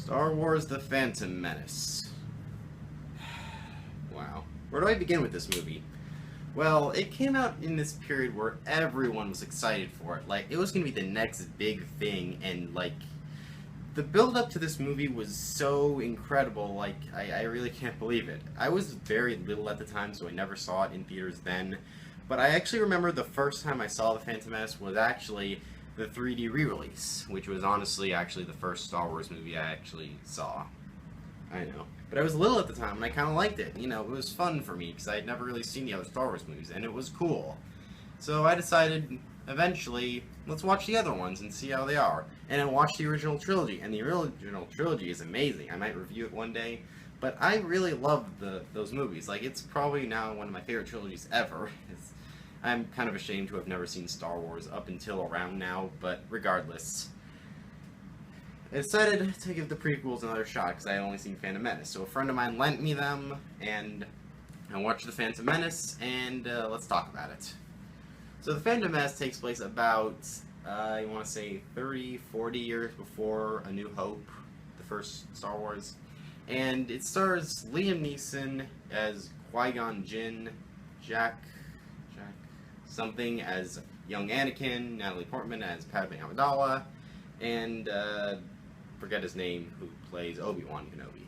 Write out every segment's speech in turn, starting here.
Star Wars The Phantom Menace. Wow. Where do I begin with this movie? Well, it came out in this period where everyone was excited for it. Like, it was going to be the next big thing, and, like, the build-up to this movie was so incredible, like, I really can't believe it. I was very little at the time, so I never saw it in theaters then, but I actually remember the first time I saw The Phantom Menace was actually the 3D re-release, which was honestly actually the first Star Wars movie I actually saw. I know. But I was little at the time, and I kind of liked it. You know, it was fun for me, because I had never really seen the other Star Wars movies, and it was cool. So I decided, eventually, let's watch the other ones and see how they are. And I watched the original trilogy, and the original trilogy is amazing. I might review it one day, but I really love those movies. Like, it's probably now one of my favorite trilogies ever. I'm kind of ashamed to have never seen Star Wars up until around now, but regardless. I decided to give the prequels another shot because I had only seen Phantom Menace. So a friend of mine lent me them, and I watched The Phantom Menace, and let's talk about it. So The Phantom Menace takes place about, I want to say 30, 40 years before A New Hope, the first Star Wars. And it stars Liam Neeson as Qui-Gon Jinn, Jack something as young Anakin, Natalie Portman as Padme Amidala, and forget his name, who plays ObiWan Kenobi.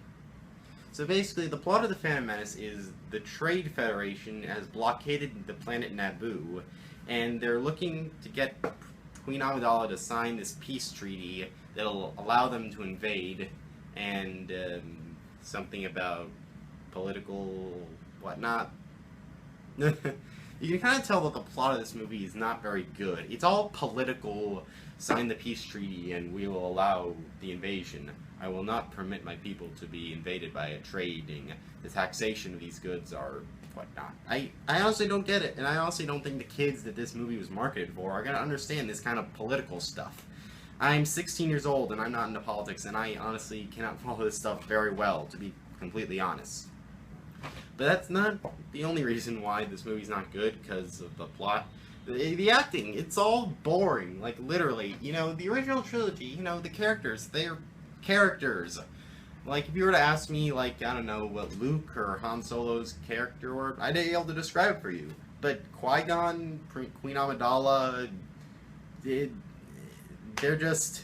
So basically, the plot of The Phantom Menace is the Trade Federation has blockaded the planet Naboo, and they're looking to get Queen Amidala to sign this peace treaty that'll allow them to invade, and something about political whatnot. You can kind of tell that the plot of this movie is not very good. It's all political, sign the peace treaty and we will allow the invasion. I will not permit my people to be invaded by a trading. The taxation of these goods are whatnot. I honestly don't get it, and I honestly don't think the kids that this movie was marketed for are going to understand this kind of political stuff. I'm 16 years old and I'm not into politics, and I honestly cannot follow this stuff very well, to be completely honest. But that's not the only reason why this movie's not good, because of the plot. The acting, it's all boring, like literally. You know, the original trilogy, you know, the characters, they're characters. Like, if you were to ask me, like, I don't know, what Luke or Han Solo's character were, I'd be able to describe it for you. But Qui-Gon, Queen Amidala, they're just,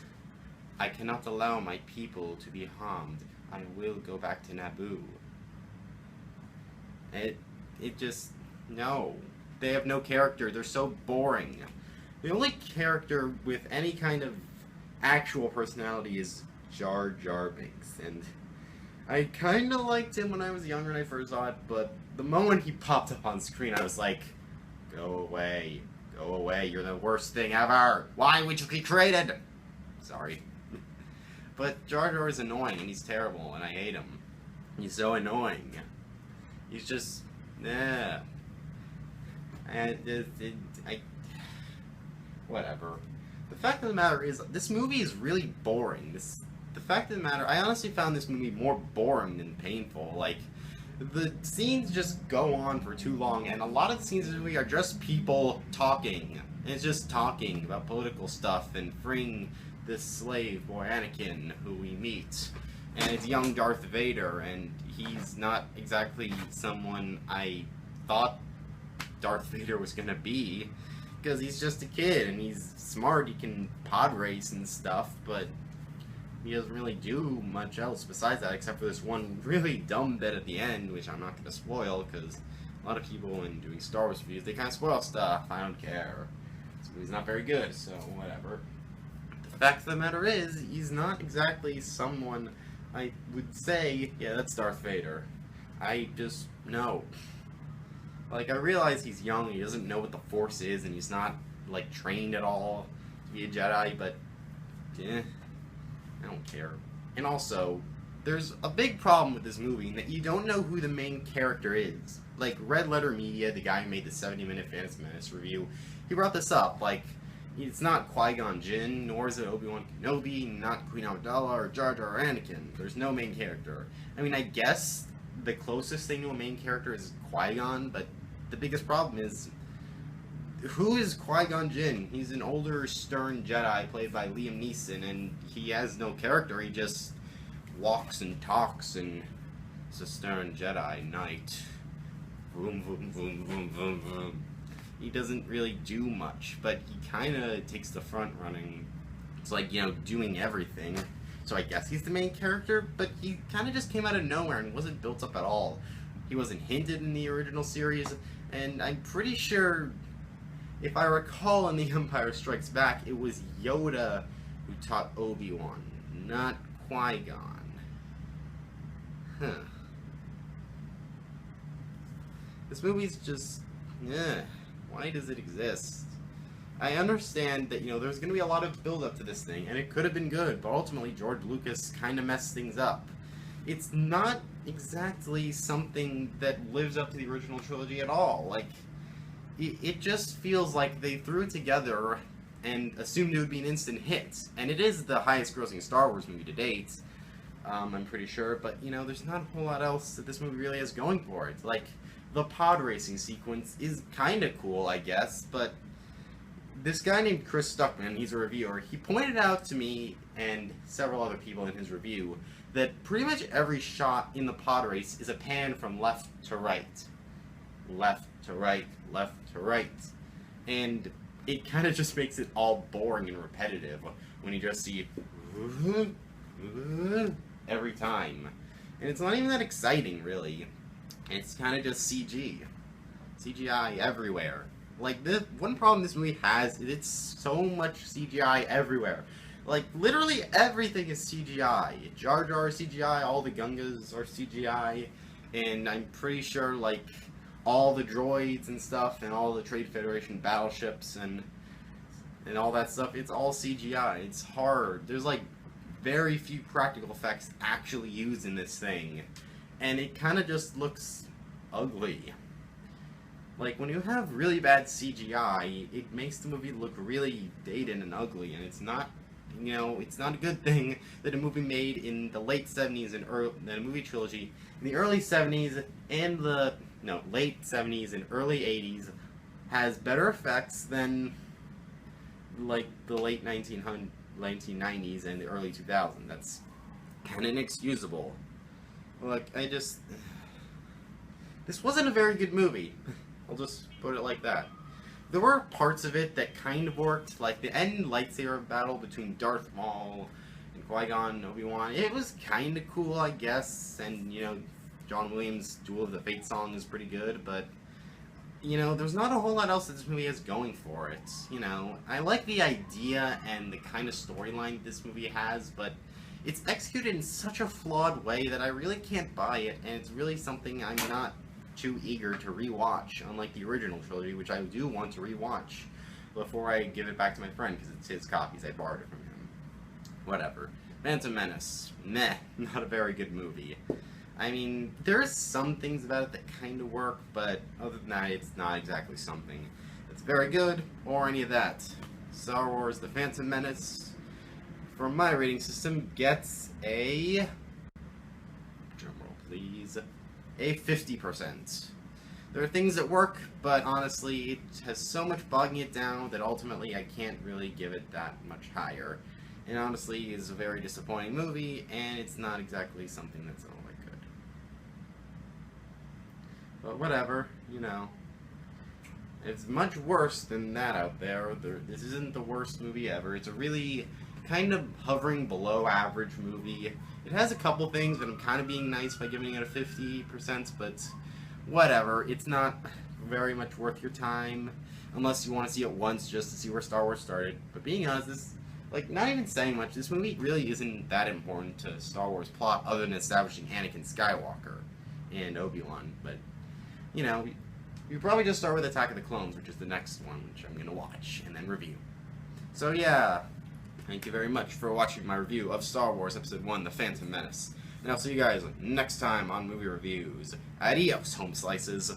I cannot allow my people to be harmed. I will go back to Naboo. It just, no. They have no character. They're so boring. The only character with any kind of actual personality is Jar Jar Binks, and I kind of liked him when I was younger and I first saw it, but the moment he popped up on screen, I was like, go away. Go away. You're the worst thing ever. Why would you be created? Sorry. But Jar Jar is annoying, and he's terrible, and I hate him. He's so annoying. He's just, yeah. And whatever. The fact of the matter is, this movie is really boring. The fact of the matter, I honestly found this movie more boring than painful. Like, the scenes just go on for too long, and a lot of the scenes in the movie are just people talking. And it's just talking about political stuff and freeing this slave boy Anakin, who we meet. And it's young Darth Vader, and he's not exactly someone I thought Darth Vader was gonna be, because he's just a kid, and he's smart, he can pod race and stuff, but he doesn't really do much else besides that, except for this one really dumb bit at the end, which I'm not gonna spoil, because a lot of people, when doing Star Wars reviews, they kind of spoil stuff. I don't care. This movie's not very good, so whatever. The fact of the matter is, he's not exactly someone I would say, yeah, that's Darth Vader. I just, no. Like, I realize he's young, he doesn't know what the Force is, and he's not, like, trained at all to be a Jedi, but, I don't care. And also, there's a big problem with this movie, in that you don't know who the main character is. Like, Red Letter Media, the guy who made the 70-minute Phantom Menace review, he brought this up, like, it's not Qui-Gon Jinn, nor is it Obi-Wan Kenobi, not Queen Amidala, or Jar Jar or Anakin. There's no main character. I mean, I guess the closest thing to a main character is Qui-Gon, but the biggest problem is, who is Qui-Gon Jinn? He's an older, stern Jedi played by Liam Neeson, and he has no character. He just walks and talks and it's a stern Jedi Knight. Vroom, vroom, vroom, vroom, vroom, vroom. He doesn't really do much, but he kind of takes the front running. It's like, you know, doing everything. So I guess he's the main character, but he kind of just came out of nowhere and wasn't built up at all. He wasn't hinted in the original series, and I'm pretty sure, if I recall in The Empire Strikes Back, it was Yoda who taught ObiWan, not Qui-Gon. Huh. This movie's just, why does it exist? I understand that, you know, there's going to be a lot of build-up to this thing, and it could have been good, but ultimately George Lucas kind of messed things up. It's not exactly something that lives up to the original trilogy at all. Like, it just feels like they threw it together and assumed it would be an instant hit. And it is the highest-grossing Star Wars movie to date, I'm pretty sure, but, you know, there's not a whole lot else that this movie really has going for it. Like, the pod racing sequence is kind of cool, I guess, but this guy named Chris Stuckman, he's a reviewer, he pointed out to me and several other people in his review that pretty much every shot in the pod race is a pan from left to right. Left to right, left to right. And it kind of just makes it all boring and repetitive when you just see every time. And it's not even that exciting, really. It's kind of just CGI everywhere. Like, the one problem this movie has is it's so much CGI everywhere. Like, literally everything is CGI. Jar Jar is CGI, all the Gungas are CGI, and I'm pretty sure, like, all the droids and stuff, and all the Trade Federation battleships, and all that stuff, it's all CGI. It's hard. There's, like, very few practical effects actually used in this thing, and it kind of just looks ugly. Like, when you have really bad CGI, it makes the movie look really dated and ugly, and it's not, you know, it's not a good thing that a movie made in the late 70s and the movie trilogy in the early 70s and the, late 70s and early 80s has better effects than, like, the late 1990s and the early 2000s. That's kind of inexcusable. Like, this wasn't a very good movie. I'll just put it like that. There were parts of it that kind of worked, like the end lightsaber battle between Darth Maul and Qui-Gon and Obi-Wan. It was kind of cool, I guess, and, you know, John Williams' Duel of the Fates song is pretty good, but, you know, there's not a whole lot else that this movie has going for it. You know, I like the idea and the kind of storyline this movie has, but it's executed in such a flawed way that I really can't buy it, and it's really something I'm not too eager to rewatch, unlike the original trilogy, which I do want to rewatch before I give it back to my friend, because it's his copies. I borrowed it from him. Whatever. Phantom Menace. Meh. Not a very good movie. I mean, there's some things about it that kind of work, but other than that, it's not exactly something that's very good, or any of that. Star Wars The Phantom Menace, from my rating system, gets a... drumroll, please. A 50%. There are things that work, but honestly, it has so much bogging it down that ultimately I can't really give it that much higher. And honestly, it's a very disappointing movie, and it's not exactly something that's all that good. But whatever, you know. It's much worse than that out there. This isn't the worst movie ever. It's a really kind of hovering below average movie. It has a couple things that I'm kind of being nice by giving it a 50%, but whatever. It's not very much worth your time, unless you want to see it once just to see where Star Wars started. But being honest, this, like, not even saying much, this movie really isn't that important to Star Wars plot other than establishing Anakin Skywalker and Obi-Wan. But, you know, you probably just start with Attack of the Clones, which is the next one, which I'm going to watch and then review. So yeah, thank you very much for watching my review of Star Wars Episode 1, The Phantom Menace. And I'll see you guys next time on Movie Reviews. Adios, home slices.